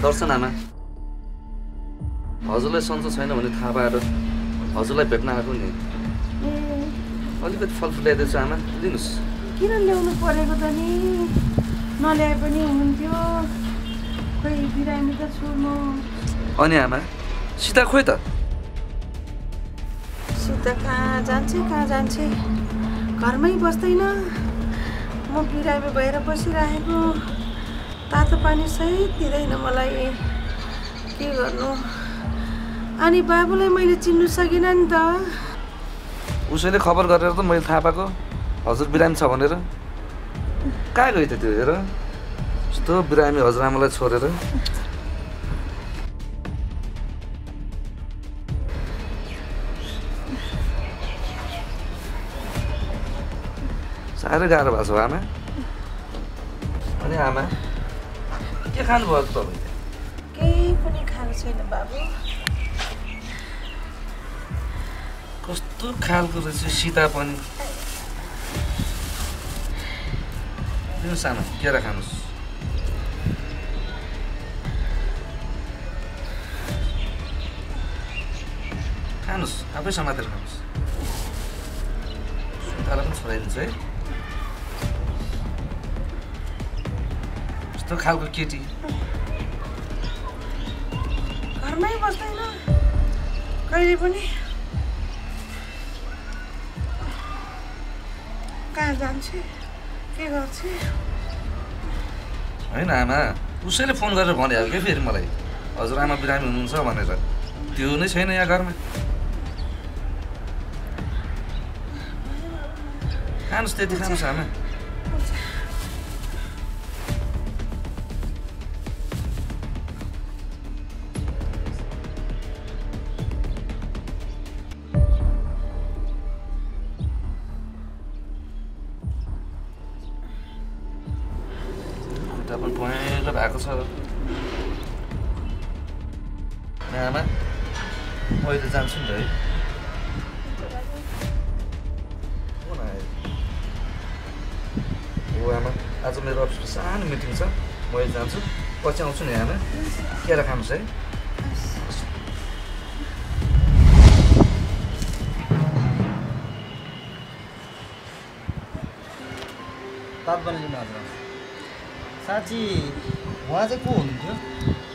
दर्शन आमा, हजुरलाई सन्चो छैन भने थाहा पाएर हजुरलाई भेट्न आएको नि। अलिकति फलफुल ल्याइदिएछु आमा, दिनुहोस्। किन ल्याउनु परेको त नि? नल्याए पनि हुन्थ्यो। खोइ बिरामी त छु म। अनि आमा, सीता खोइ त? सीता कहाँ जान्छे? घरमै बस्दैन। म बिरामी भएर बसिरहेको। तातो पानी सही दिँदैन मलाई। के गर्नु? अनि बाबुलाई मैले चिन्नु सकिनँ नि त। उसैले खबर गरेर त मैले थाहा पाएको हजुर बिरामी छ भनेर। कहाँ गयो त त्यो हेर? यस्तो बिरामी हजुरआमालाई छोडेर। साह्रै गाह्रो भएको छ आमा। अनि आमा, के खानुभयो तपाईँले? केही पनि खाएको छैन बाबु। कस्तो खालको रहेछ सीता पनि। दिनुहोस् आमा, केरा खानुहोस्। खानुहोस्, आफै समातेर खानुहोस्। सीतालाई पनि छोडाइदिन्छु है। यस्तो खालको केटी घरमै बस्दैन कहिले पनि। कहाँ जान्छ? के गर्छ? होइन आमा, उसैले फोन गरेर भनिहाल्यो क्या फेरि मलाई हजुरआमा बिरामी हुनुहुन्छ भनेर। त्यो नै छैन यहाँ घरमा। खानुहोस्, त्यति खानुहोस् आमा। पहेँलो भएको छ आमा। म अहिले जान्छु नि त है। हो आमा, आज मेरो अफिसमा सानो मिटिङ छ। म अहिले जान्छु, पछि आउँछु नि आमा। केरा खानुहोस् है। तात बनिदिनु हजुर। साँच्ची उहाँ चाहिँ को हुनुहुन्थ्यो?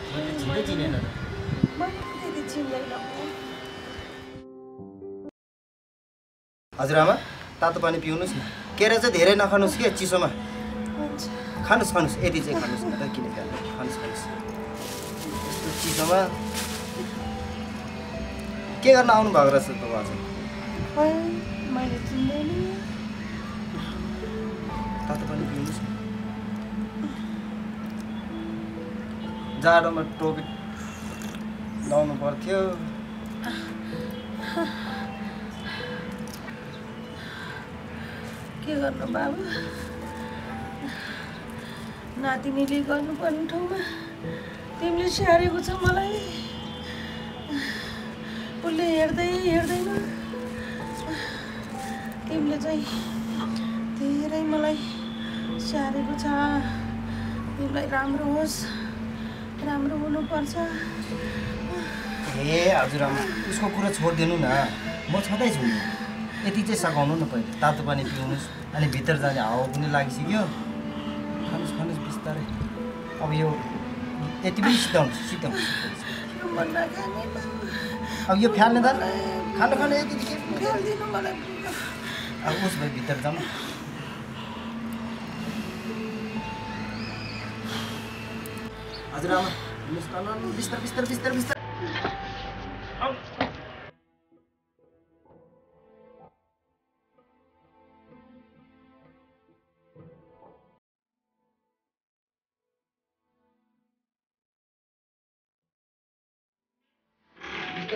मैले चिन्दै चिनेन त। हजुरआमा, तातो पानी पिउनुहोस् न। केरा चाहिँ धेरै नखानुहोस् के चिसोमा। खानुहोस्, यति चाहिँ खानुहोस् न त। किन खानुहोस्। यस्तो चिसोमा के गर्न आउनु भएको रहेछ त उहाँ चाहिँ? मैले चिन्दैन। तातो पानी पिउनुहोस् न। जाडोमा टोपी लाउनु पर्थ्यो। के गर्नु बाबु? नातिनीले गर्नुपर्ने ठाउँमा तिमीले स्याहारेको छ मलाई। उसले हेर्दैन। तिमीले चाहिँ धेरै मलाई स्याहारेको छ। तिमीलाई राम्रो होस्, राम्रो हुनुपर्छ। ए हजुरआमा उसको कुरा छोडिदिनु न, म छँदैछु नि। यति चाहिँ सघाउनु न पहिले, तातो पानी पिउनुहोस्। अनि भित्र जाने हावा पनि लागिसक्यो। खानुहोस् खानुहोस् बिस्तारै। अब यो यति पनि सिधाउनुहोस्। अब यो फ्याल्ने त खानु यति फ्यालिदिनु मलाई। अब उस भए भित्र जाउँ। हजुरआमा बिस्तार बिस्तार बिस्तार बिस्तार।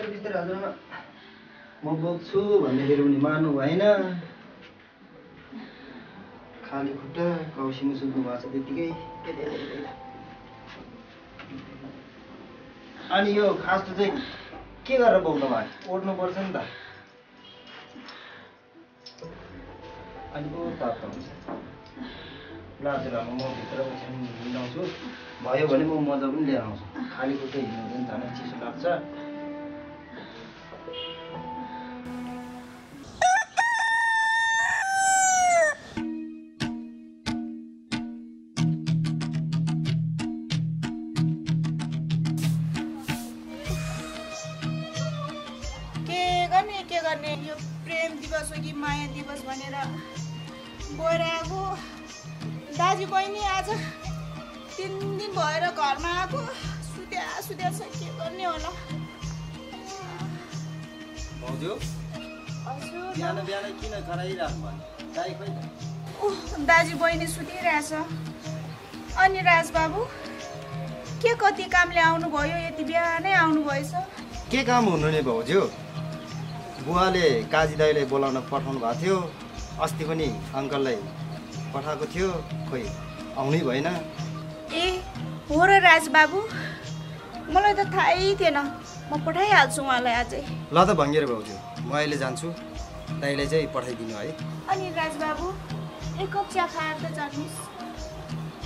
बिस्तार हजुरआमा, म बोक्छु भन्दाखेरि उनी मान्नु भएन। खाली खुट्टा कौसीमा सुत्नु भएको छ त्यत्तिकै। अनि यो खास चाहिँ के गरेर बोक्नु भयो? ओड्नुपर्छ नि त। अनि पो तातो हुन्छ। ल हजुरआमा म भित्र बसेर हिँडाउँछु, भयो भने म मजा पनि लिएर आउँछु। खाली खुट्टा हिँड्नु पनि झन् चिसो लाग्छ। के गर्ने यो प्रेम दिवस हो कि माया दिवस भनेर गएर आएको। दाजु बहिनी आज 3 दिन भएर घरमा आएको। सुत्या छ, के गर्ने होला। भाउजू बिहान किन कराइराख्नु भयो? दाइ खोइ त? दाजु बहिनी सुतिरहेछ। अनि राजबाबु के कति कामले आउनुभयो? यति बिहानै आउनुभएछ। के काम हुनु नि भाउजू? बुवाले काजी दाइलाई बोलाउन पठाउनु भएको थियो। अस्ति पनि अङ्कललाई पठाएको थियो, खोइ आउनै भएन। ए हो र राजबाबु, मलाई त थाहै थिएन। म पठाइहाल्छु उहाँलाई आजै। ल त भङ्गेर भाउजू, म अहिले जान्छु। दाइलाई चाहिँ पठाइदिनु है। अनि राजबाबु एक कप चिया खाएर त जानुहोस्।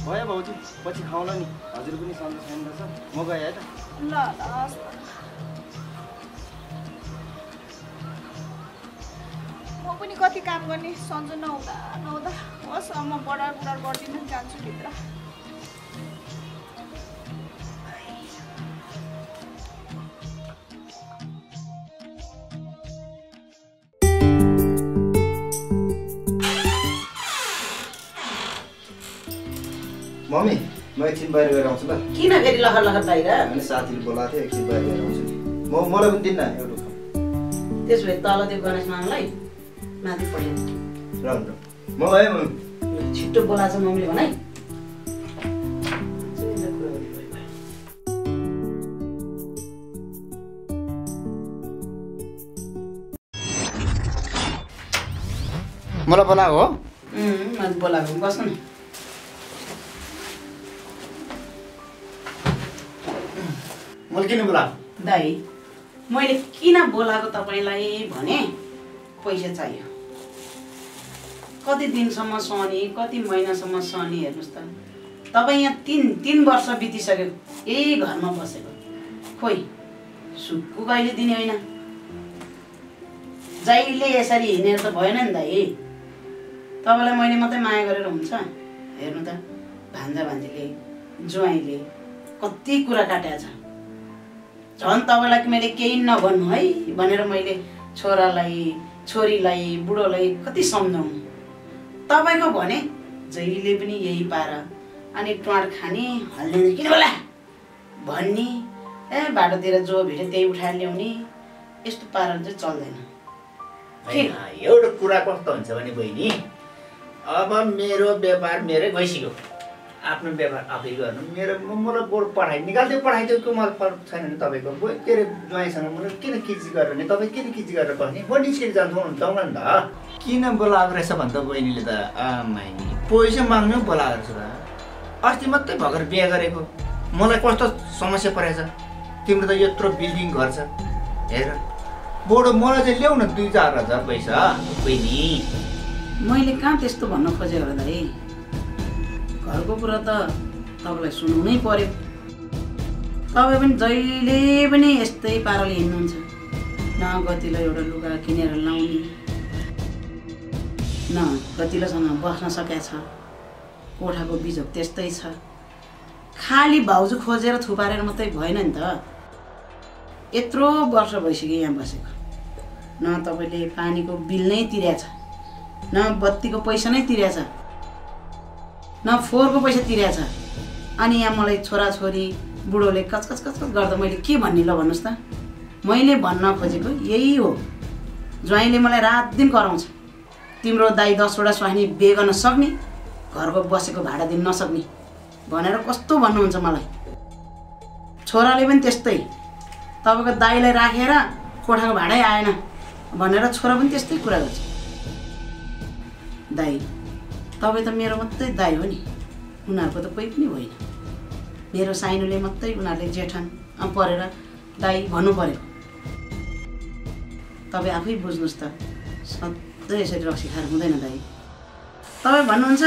भयो भाउजू, पछि खाउँला नि। हजुर पनि सन्चो छैन रहेछ, म गएँ है त। ल हस्। म पनि कति काम गर्ने, सन्चो नहुँदा होस्। म बढार गर्दिनँ, जान्छु भित्र। मम्मी म एकछिन बाहिर गएर आउँछु ल। किन फेरि लखर बाहिर? अनि साथीले बोलाएको थियो, एकछिन बाहिर गएर आउँछु नि। मलाई पनि दिन्न एउटा खाऊ। त्यसो भए तल त्यो गणेश मामालाई माथि पठाइदिनु। ल म गएँ मम्मी। छिट्टो बोलाएको छ मम्मीले भन है। मलाई बोलाएको हो? माथि बोलाएको बस्नु न। मैले किन बोलाएको? दाइ मैले किन बोलाएको तपाईँलाई भने पैसा चाहियो। कति दिनसम्म सहने, कति महिनासम्म सहने हेर्नुहोस् त। तपाईँ यहाँ 3 वर्ष बितिसक्यो यही घरमा बसेको। खोइ सुक्कु कहिले दिने होइन। जहिले यसरी हिँडेर त भएन नि दाइ। तपाईँलाई मैले मात्रै माया गरेर हुन्छ? हेर्नु त, भान्जा भान्जीले ज्वाइँले कति कुरा काटेको छ। झन् तपाईँलाई मैले केही नभन्नु है भनेर मैले छोरालाई, छोरीलाई, बुढोलाई कति सम्झाउनु। तपाईँको भने जहिले पनि यही पार। अनि ट्वाँड खाने, हल्ने किन बोला भन्ने, बाटोतिर जो भेट्यो त्यही उठाएर ल्याउने, यस्तो पाराले चाहिँ चल्दैन। एउटा कुरा कस्तो हुन्छ भने बहिनी, अब मेरो व्यापार मेरै गइसक्यो। आफ्नो व्यापार आफै गर्नु। मलाई बोर्ड पठाइदियो कि मलाई फरक छैन नि तपाईँको। के अरे ज्वाइँसँग मलाई किन किची गरेर नि, तपाईँ किन किची गरेर बस्ने? म निस्केर जान्छौँ जाउँला नि त। किन बोलाएको रहेछ भन्छ बहिनीले त। आमाइनी पैसा माग्नु बोलाएको रहेछ त। अस्ति मात्रै भर्खर बिहे गरेको, मलाई कस्तो समस्या परेछ। तिम्रो त यत्रो बिल्डिङ घर छ हेर। बडो मलाई चाहिँ ल्याउ न 2-4 हजार पैसा बहिनी। मैले कहाँ त्यस्तो भन्न खोजेको होला दाइ? घरको कुरा त तपाईँलाई सुनाउनै पर्यो। तपाईँ पनि जहिले पनि यस्तै पाराले हिँड्नुहुन्छ। न गतिलो एउटा लुगा किनेर लाउने, न गतिलोसँग बस्न सकेको छ। कोठाको बिजोग त्यस्तै छ। खाली भाउजू खोजेर थुपारेर मात्रै भएन नि त। यत्रो वर्ष भइसक्यो यहाँ बसेको, न तपाईँले पानीको बिल नै तिरेछ, न बत्तीको पैसा नै तिरेछ, न फोहोरको पैसा तिरेछ। अनि यहाँ मलाई छोराछोरी बुढोले कचकच कचकच गर्दा मैले के भन्ने ल भन्नुहोस् त? मैले भन्न खोजेको यही हो। ज्वाइँले मलाई रात दिन कराउँछ, तिम्रो दाइ 10 वटा स्वास्नी बिहे गर्न सक्ने, घरको बसेको भाडा दिन नसक्ने भनेर कस्तो भन्नुहुन्छ मलाई। छोराले पनि त्यस्तै, तपाईँको दाइलाई राखेर कोठाको भाडै आएन भनेर छोरा पनि त्यस्तै कुरा गर्छ। दाइ, तपाईँ त मेरो मात्रै दाइ हो नि, उनीहरूको त कोही पनि होइन। मेरो साइनोले मात्रै उनीहरूले जेठन परेर दाइ भन्नु पर्यो। तपाईँ आफै बुझ्नुहोस् त, सधैँ यसरी रक्सी खाएर हुँदैन दाइ। तपाईँ भन्नुहुन्छ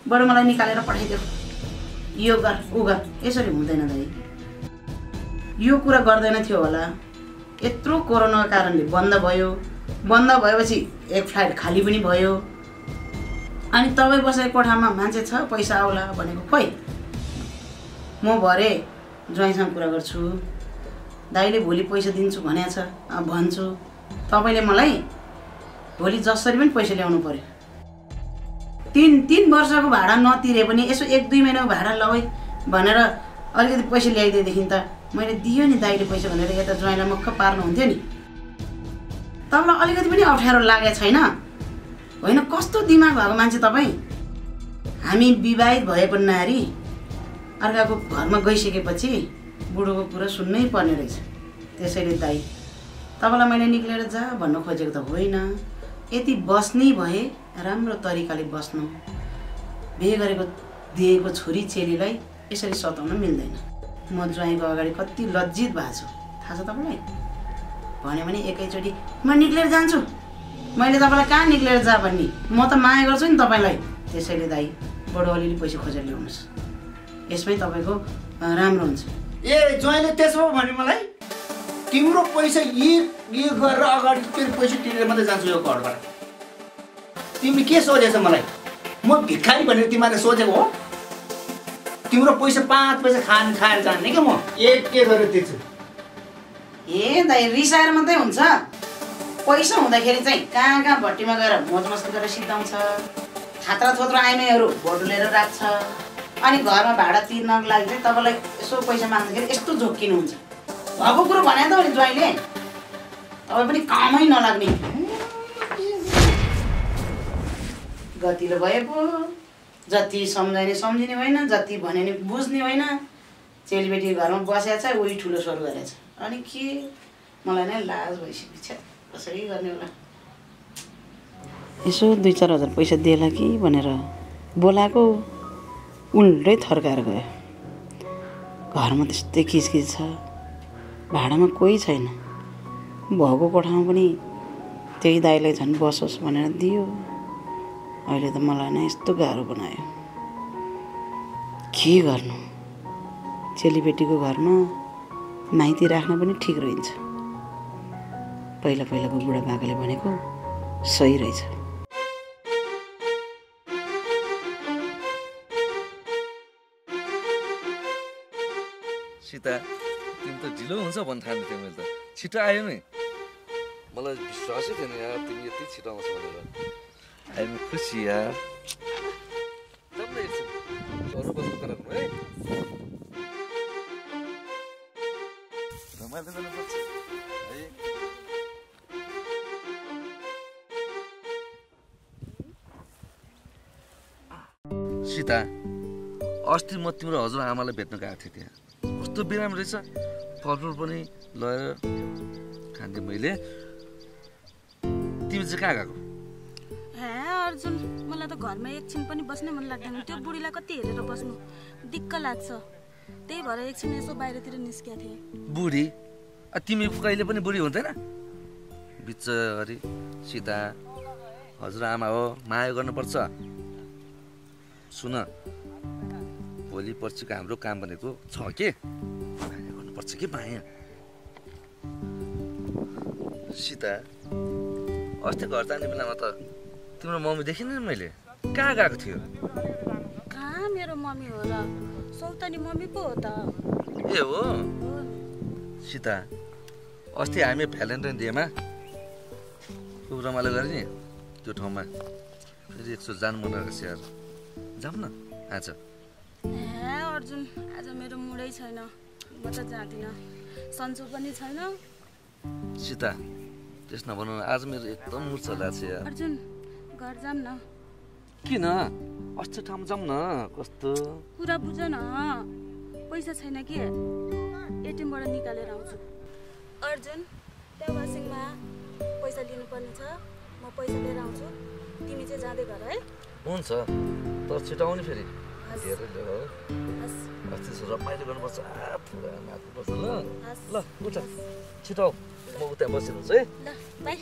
बरु मलाई निकालेर पठाइदेऊ, यो गर ऊ गर, यसरी हुँदैन दाइ। यो कुरा गर्दैन थियो होला। यत्रो कोरोनाको कारणले बन्द भयो, बन्द भएपछि एक फ्लाइट खाली पनि भयो। अनि तपाईँ बसेको कोठामा मान्छे छ, पैसा आउला भनेको खोइ। म भरे ज्वाइँसँग कुरा गर्छु, दाइले भोलि पैसा दिन्छु भनेको छ भन्छु। तपाईँले मलाई भोलि जसरी पनि पैसा ल्याउनु पर्यो। 3 वर्षको भाडा नतिरे पनि यसो 1-2 महिनाको भाडा लगाइ भनेर अलिकति पैसा ल्याइदिएदेखि त मैले दियो नि दाइले पैसा भनेर यता ज्वाइँलाई मक्ख पार्नुहुन्थ्यो नि। तपाईँलाई अलिकति पनि अप्ठ्यारो लागेको छैन? होइन, कस्तो दिमाग भएको मान्छे तपाईँ। हामी विवाहित भएको नारी अर्काको घरमा गइसकेपछि बुढोको कुरा सुन्नै पर्ने रहेछ। त्यसैले दाइ, तपाईँलाई मैले निक्लेर जा भन्न खोजेको त होइन। यति बस्नै भए राम्रो तरिकाले बस्नु। बिहे गरेको दिएको छोरी चेलीलाई यसरी सताउन मिल्दैन। म ज्वाइँको अगाडि कति लज्जित भएको छु थाहा छ तपाईँलाई? भन्यो भने एकैचोटि म निक्लेर जान्छु, मैले तपाईँलाई कहाँ निक्लेर जा भन्ने। म त माया गर्छु नि तपाईँलाई। त्यसैले दाइ, बडो अलिअलि पैसा खोजेर ल्याउनुहोस्, यसमै तपाईँको राम्रो हुन्छ। ए ज्वाइँले त्यसो भने मलाई तिम्रो पैसा यो गरेर अगाडि तेरो पैसा तिरेर मात्रै जान्छु यो घरबाट। तिमीले के सोचेछ मलाई? म भिखारी भनेर तिमीले सोचेको हो? तिम्रो पैसा 5 पैसा खाएर जान्ने क्या म, एक गरेर तिर्छु। ए दाइ, रिसाएर मात्रै हुन्छ? पैसा हुँदाखेरि चाहिँ कहाँ कहाँ भट्टीमा गएर मोज मस्ती गरेर सिद्धाउँछ। खात्रा थोत्रो आइमाईहरू भोट लिएर राख्छ। अनि घरमा भाडा तिर्नको लागि चाहिँ तपाईँलाई यसो पैसा माग्दाखेरि यस्तो झोक्किनुहुन्छ। भएको कुरो भने त भने ज्वाइँले, तपाईँ पनि कामै नलाग्ने। गतिलो भएको, जति सम्झाइने सम्झिने होइन, जति भन्यो नि बुझ्ने होइन। चेलीबेटी घरमा बसेको छ, उही ठुलो सुरु गरेछ। अनि के मलाई नै लाज भइसक्यो छ, कसरी गर्ने होला। यसो 2-4 हजार पैसा दिएला कि भनेर बोलाएको, उल्टै थर्काएर गयो। घरमा त्यस्तै किचकिच छ, भाडामा कोही छैन। भएको कोठामा पनि त्यही दाइलाई झन् बसोस् भनेर दियो। अहिले त मलाई नै यस्तो गाह्रो बनायो। के गर्नु? चेलीबेटीको घरमा माइती राख्न पनि ठिक रहन्छ। पहिलाको बुढाबाकाले भनेको सही रहेछ। सीता, तिमी त ढिलो हुन्छ भन्नु ठान्थ्यो थियो। मैले त छिटो आयो नि, मलाई विश्वासै थिएन यार तिमी यति छिटो आउँछ भनेर। आइम खुसी यार। जब एकछिन अरू बस्नु गराउनु है, रमाइलो गर्नुपर्छ है। सीता, अस्ति म तिम्रो हजुरआमालाई भेट्न गएको थिएँ। त्यहाँ कस्तो बिरामी रहेछ, फलफुल पनि लगेर खान्थेँ मैले। तिमी चाहिँ कहाँ गएको? अर्जुन, मलाई त घरमा एकछिन पनि बस्नै मन लाग्दैन। त्यो बुढीलाई कति हेरेर बस्नु दिक्क लाग्छ। त्यही भएर एकछिन यसो बाहिरतिर निस्किया थिएँ। बुढी? तिमी कहिले पनि बुढी हुँदैन बिचरी सीता। हजुरआमा हो, माया गर्नुपर्छ। सुन, भोलि पर्सिको हाम्रो काम भनेको छ के, माया गर्नुपर्छ कि माया। सीता, अस्ति घर जाने बेलामा त तिम्रो मम्मी देखिन नि मैले, कहाँ गएको थियो? कहाँ मेरो मम्मी हो र, सौतनी मम्मी पो हो त। ए हो सीता, अस्ति हामी भ्यालेन्टाइन डेमा खुब रमाइलो गरे नि त्यो ठाउँमा। फेरि एकचोटि जानु मन लागेको छ यार, जाऊँ न आज। ए अर्जुन, आज मेरो मुडै छैन, म त जाँदिनँ, सन्चो पनि छैन। सीता, त्यस नभनौँ, आज मेरो एकदम मुड चलाएको छ यार। अर्जुन, घर जाऊँ न। किन? अस्ति ठाउँमा जाऊँ न। कस्तो कुरा बुझ न, पैसा छैन कि, एटिएमबाट निकालेर आउँछु। अर्जुन, त्यहाँ वासिङमा पैसा लिनुपर्ने छ, म पैसा लिएर आउँछु, तिमी चाहिँ जाँदै गर है। हुन्छ, तर छिटो आउने फेरि। हेरेर ल्याऊ हो। हस् अस्ति रमाइलो गर्नुपर्छ, पुरा नाच्नुपर्छ ल। हस् ल उठ, छिटो आऊ, म उता बसिरहन्छु है। ल, बाई।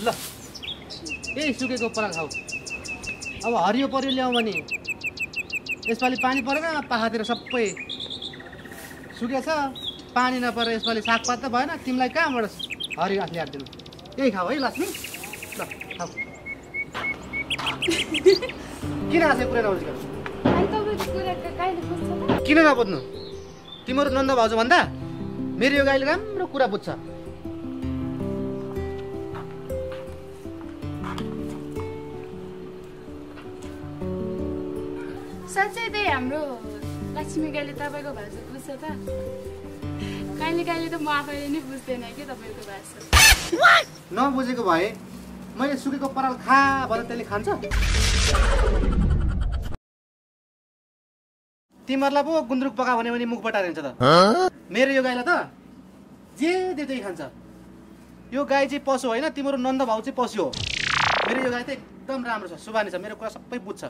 ल यही सुकेको पराल खाऊ। अब हरियो परियो ल्याऊ भने यसपालि पानी परेन, पाखातिर सबै सुकेछ, पानी नपरेर यसपालि सागपात त भएन, तिमीलाई कहाँबाट हरियो ल्याएर दिनु। यही खाऊ है लक्ष्मी, ल खाऊ। किन हाँसे पुरै नबुझ किन नबुझ्नु? तिम्रो नन्द भाउजू भन्दा मेरो यो गाईले राम्रो कुरा बुझ्छ। साँच्चै त्यही हाम्रो लक्ष्मी गाईले तपाईँको भाषा बुझ्छ त? कहिले कहिले त म आफैले नै बुझ्दैन कि तपाईँको भाषा। नबुझेको भए मैले सुकेको पराल खा भन्दा त्यसले खान्छ? तिमीहरूलाई पो गुन्द्रुक पका भन्यो भने मुख बटारिन्छ त। मेरो यो गाईलाई त जे दे त्यही खान्छ। यो गाई चाहिँ पशु होइन, तिम्रो नन्द भाउ चाहिँ पशु हो। मेरो यो गाई त एकदम राम्रो छ, सुबानी छ, मेरो कुरा सबै बुझ्छ।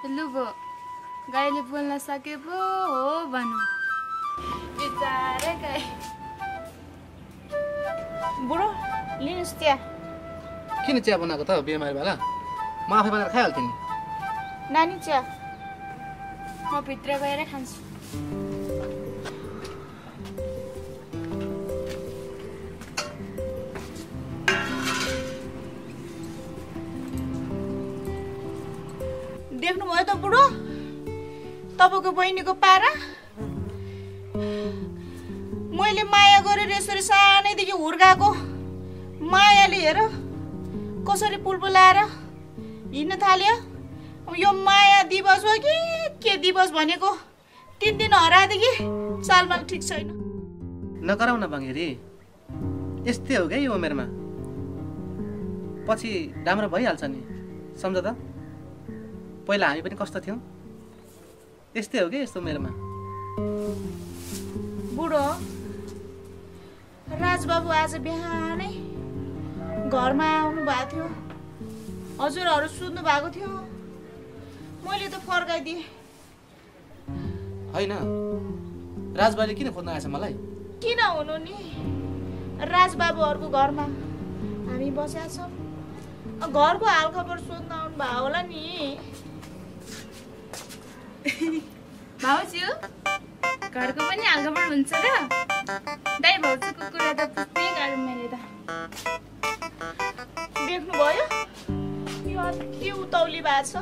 लु भो, गाईले बोल्न सके पो हो भनौँ। बिचारे गाई। बुढो लिनुहोस् चिया। किन चिया बनाएको त बिमारी बेला? म आफै बनाएर खाइहाल्थेँ नि। नानी चिया। म भित्र गएर खान्छु। देख्नुभयो त बुढो, तपाईँको बहिनीको पारा? मैले माया गरेर यसरी सानैदेखि हुर्काएको मायाले हेर कसरी पुलपुलाएर हिँड्न थाल्यो। यो माया दिवस हो कि के दिवस भनेको 3 दिन हराएदेखि चालमाल ठिक छैन। नकराउ न बङ्गेरी, यस्तै हो क्या यो उमेरमा, पछि राम्रो भइहाल्छ नि, सम्झ त? पहिला हामी पनि कस्तो थियौँ, यस्तै हो कि यस्तो उमेरमा। बुढो, राजबाबु आज बिहानै घरमा आउनु भएको थियो, हजुरहरू सुत्नु भएको थियो, मैले त फर्काइदिएँ। होइन, राजबाले किन खोज्न आएछ मलाई? किन हुनु नि, राजबाबुहरूको घरमा हामी बसेका छौँ, घरको हालखबर सोध्न आउनु भयो होला नि। भाउजू घरको पनि हालखबर हुन्छ र दाइ भाउजूको कुरा त बुझ्नै गाह्रो मैले त देख्नुभयो यो अति उतौली भएको छ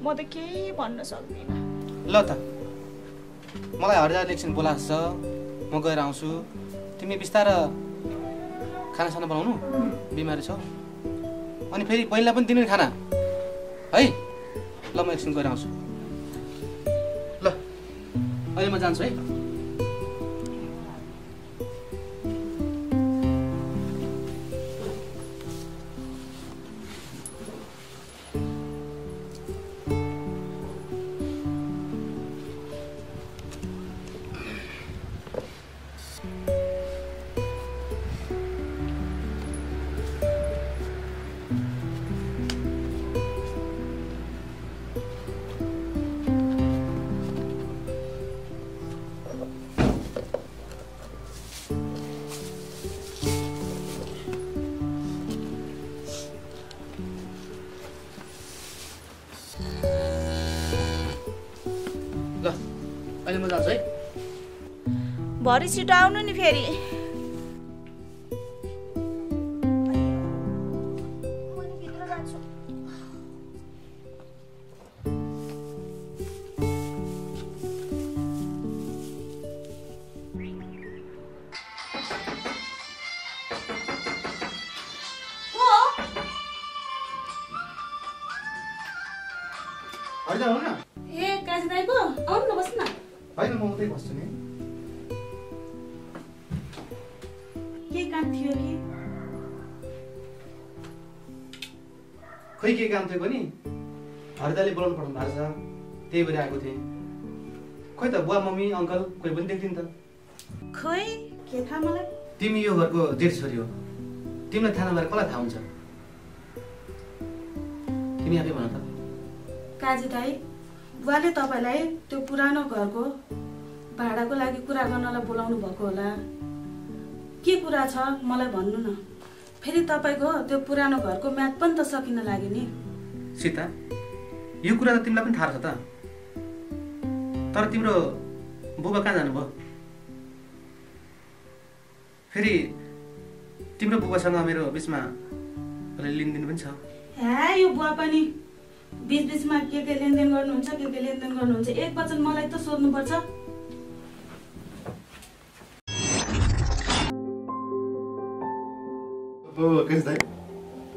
म त केही भन्न सक्दिनँ ल त मलाई हरिया इलेक्सन बोलाएको छ म गएर आउँछु तिमी बिस्तारै खानासाना बनाउनु बिमारी छौ अनि फेरि पहिला पनि दिनु खाना है ल म एकछिन गएर आउँछु ल अहिले म जान्छु है अहिले म जान्छु है भरे छिटो आउनु नि फेरि हरिदा हो न ए काजी दाइ पो आउनु न बस्नु न होइन म उतै बस्छु नि के काम थियो कि खै के काम थियो पनि हरिदाले बोलाउनु पर्नु भएको छ त्यही भएर आएको थिएँ खोइ त बुवा मम्मी अङ्कल कोही पनि देख्दिन त खै के थाहा मलाई तिमी यो घरको जेठी छोरी हो तिमीलाई थाहा नभएर कसलाई थाहा हुन्छ तिमी आफै भन त काजी दाइ बुवाले तपाईँलाई त्यो पुरानो घरको भाडाको लागि कुरा गर्नलाई बोलाउनु भएको होला के कुरा छ मलाई भन्नु न फेरि तपाईँको त्यो पुरानो घरको म्याद पनि त सकिन लाग्यो नि सीता यो कुरा त तिमीलाई पनि थाहा छ त तर तिम्रो बुबा कहाँ जानुभयो फेरि तिम्रो बुबासँग मेरो बिचमा लेनदेन पनि छ हे यो बुवा पनि बीच बीचमा के लेनदेन गर्नुहुन्छ के लेनदेन गर्नुहुन्छ एक वचन मलाई त सोध्नुपर्छ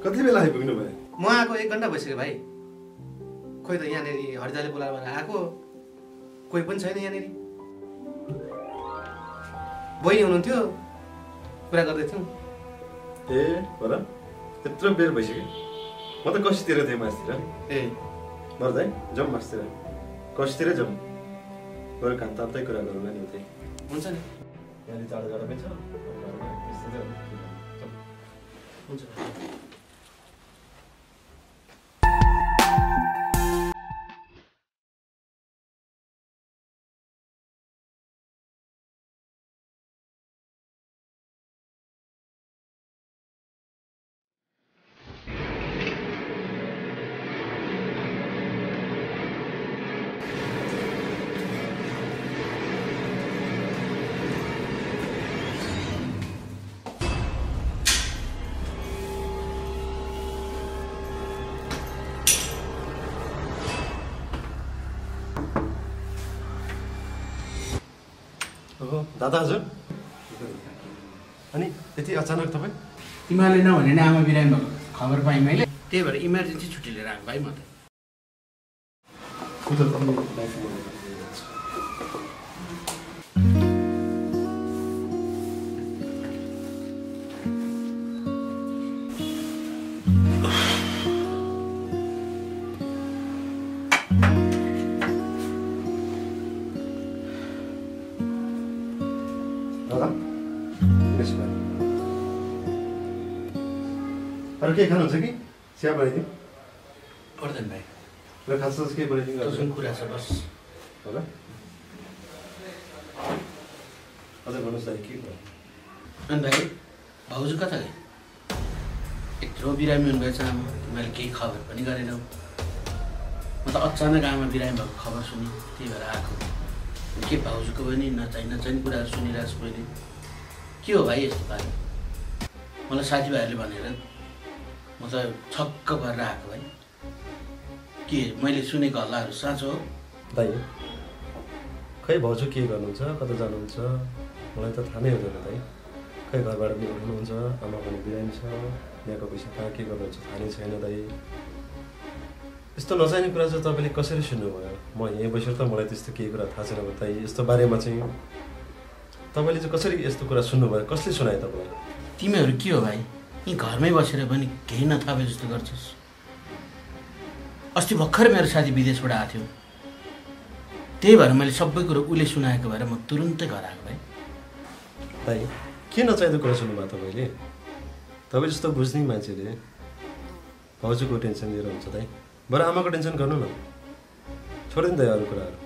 कति बेला आइपुग्नु भयो म आएको 1 घन्टा भइसक्यो भाइ खोइ त यहाँनिर हरिदाले बोलाएर भनेर आएको कोही पनि छैन यहाँनिर बहिनी हुनुहुन्थ्यो कुरा गर्दै थियौँ ए हो र यत्रो बेर भइसक्यो म त कसीतिर थिएँ मासतिर ए मर्दै जाउँ मासतिर कसीतिर जाउँ गएर काम ताप्दै कुरा गरौँला नि उतै हुन्छ नि यहाँनिर जाडो जाडो पनि छ हुन्छ दादा हजुर अनि यति अचानक तपाईँ तिमीहरूले नभने नि आमा बिरामी भएको खबर पाएँ मैले त्यही भएर इमर्जेन्सी छुट्टी लिएर आएको भाइ म त अरू केही खानुहुन्छ कि चिया बनाइदिउँ पर्दैन भाइ र खाससास केही बनाइदिउँ तँसँग कुरा छ बस हो र अझै भन्नुहोस् न के भयो अनि भाइ भाउजू कता गए यत्रो बिरामी हुनुभएछ आमा तिमीहरूले केही खबर पनि गरेनौ म त अचानक आमा बिरामी भएको खबर सुने, त्यही भएर आएको। के भाउजूको पनि नचाहिने कुराहरू सुनिरहेको छु मैले। के हो भाइ यस्तो पारा? मलाई साथीभाइहरूले भनेर म त छक्क भएर आएको भाइ। के मैले सुनेको हल्लाहरू साँचो हो? दाइ खै भाउजू के गर्नुहुन्छ, कता जानुहुन्छ मलाई त थाहा नै हुँदैन दाइ। खै घरबाट पनि उठ्नुहुन्छ, आमा पनि बिरामी छ, यहाँको पैसा कहाँ के गर्नुहुन्छ थाहा नै छैन दाइ। यस्तो नचाहिने कुरा चाहिँ तपाईँले कसरी सुन्नुभयो? म यहीँ बसेर त मलाई त्यस्तो केही कुरा थाहा छैन दाइ। यस्तो बारेमा चाहिँ तपाईँले चाहिँ कसरी यस्तो कुरा सुन्नुभयो? कसले सुनायो तपाईँलाई? तिमीहरू के हो भाइ? यहीँ घरमै बसेर पनि केही नथापे जस्तो गर्छस्। अस्ति भर्खर मेरो साथी विदेशबाट आएको थियो, त्यही भएर मैले सबै कुरो उसले सुनाएको भएर म तुरुन्तै घर आएको भाइ। दाइ के नचाहिँदो कुरा सुन्नुभयो तपाईँले? तपाईँ जस्तो बुझ्ने मान्छेले भाउजूको टेन्सन लिएर हुन्छ दाइ। बरु आमाको टेन्सन गर्नु न, छोड्यो नि त अरू कुराहरू।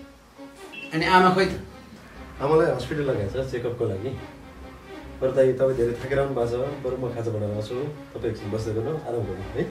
अनि आमा खोइ त? आमालाई हस्पिटल लगाएको छ चेकअपको लागि। बरु दाइ तपाईँ धेरै थाकेर आउनु भएको छ, बरु म खाजा बनाएर आउँछु, तपाईँ एकछिन बस्दै गर्नु, आराम गर्नु है।